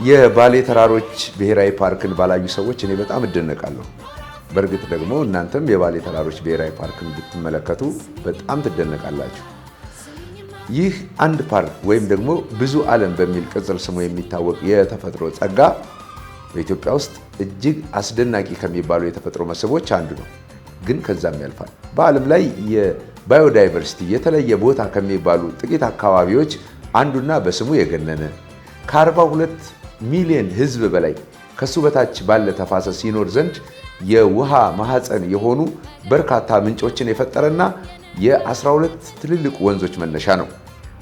የባሌ ተራሮች ብሔራዊ ፓርክን ባላዩ ሰዎች እኔ በጣም እደነቃለሁ። በእርግጥ ደግሞ እናንተም የባሌ ተራሮች ብሔራዊ ፓርክን ብትመለከቱ በጣም ትደነቃላችሁ። ይህ አንድ ፓርክ ወይም ደግሞ ብዙ ዓለም በሚል ቅጽል ስሙ የሚታወቅ የተፈጥሮ ጸጋ በኢትዮጵያ ውስጥ እጅግ አስደናቂ ከሚባሉ የተፈጥሮ መስህቦች አንዱ ነው። ግን ከዛም ያልፋል። በዓለም ላይ የባዮዳይቨርሲቲ የተለየ ቦታ ከሚባሉ ጥቂት አካባቢዎች አንዱና በስሙ የገነነ ከ42 ሚሊዮን ሕዝብ በላይ ከሱ በታች ባለ ተፋሰስ ይኖር ዘንድ የውሃ ማህፀን የሆኑ በርካታ ምንጮችን የፈጠረና የ12 ትልልቅ ወንዞች መነሻ ነው።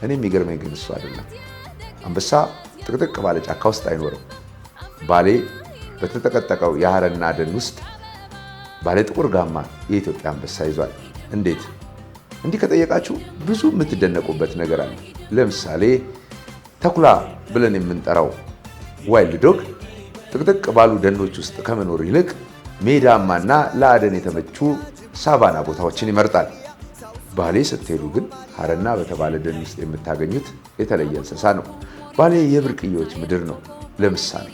እኔ የሚገርመኝ ግን እሱ አይደለም። አንበሳ ጥቅጥቅ ባለ ጫካ ውስጥ አይኖርም። ባሌ በተጠቀጠቀው የሐረና ደን ውስጥ ባለ ጥቁር ጋማ የኢትዮጵያ አንበሳ ይዟል። እንዴት? እንዲህ ከጠየቃችሁ ብዙ የምትደነቁበት ነገር አለ። ለምሳሌ ተኩላ ብለን የምንጠራው ዋይልድ ዶግ ጥቅጥቅ ባሉ ደኖች ውስጥ ከመኖር ይልቅ ሜዳማና ለአደን የተመቹ ሳቫና ቦታዎችን ይመርጣል። ባሌ ስትሄዱ ግን ሐረና በተባለ ደን ውስጥ የምታገኙት የተለየ እንስሳ ነው። ባሌ የብርቅዬዎች ምድር ነው። ለምሳሌ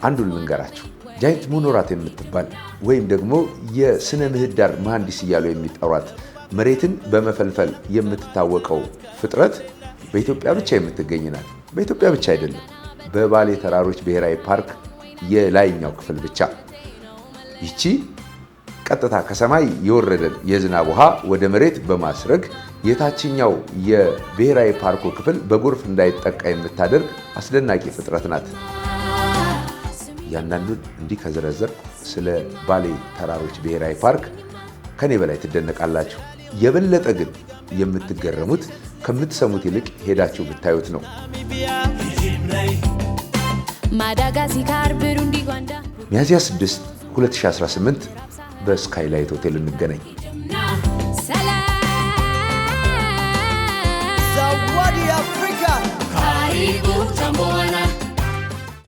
አንዱን ልንገራችሁ። ጃይንት ሞኖራት የምትባል ወይም ደግሞ የስነ ምህዳር መሐንዲስ እያሉ የሚጠሯት መሬትን በመፈልፈል የምትታወቀው ፍጥረት በኢትዮጵያ ብቻ የምትገኝ ናት። በኢትዮጵያ ብቻ አይደለም፣ በባሌ ተራሮች ብሔራዊ ፓርክ የላይኛው ክፍል ብቻ። ይቺ ቀጥታ ከሰማይ የወረደን የዝናብ ውሃ ወደ መሬት በማስረግ የታችኛው የብሔራዊ ፓርኩ ክፍል በጎርፍ እንዳይጠቃ የምታደርግ አስደናቂ ፍጥረት ናት። እያንዳንዱን እንዲህ ከዘረዘር ስለ ባሌ ተራሮች ብሔራዊ ፓርክ ከኔ በላይ ትደነቃላችሁ። የበለጠ ግን የምትገረሙት ከምትሰሙት ይልቅ ሄዳችሁ ብታዩት ነው። ሚያዝያ 6 2018 በስካይላይት ሆቴል እንገናኝ። Zawadi Afrika. Karibu Tambwana.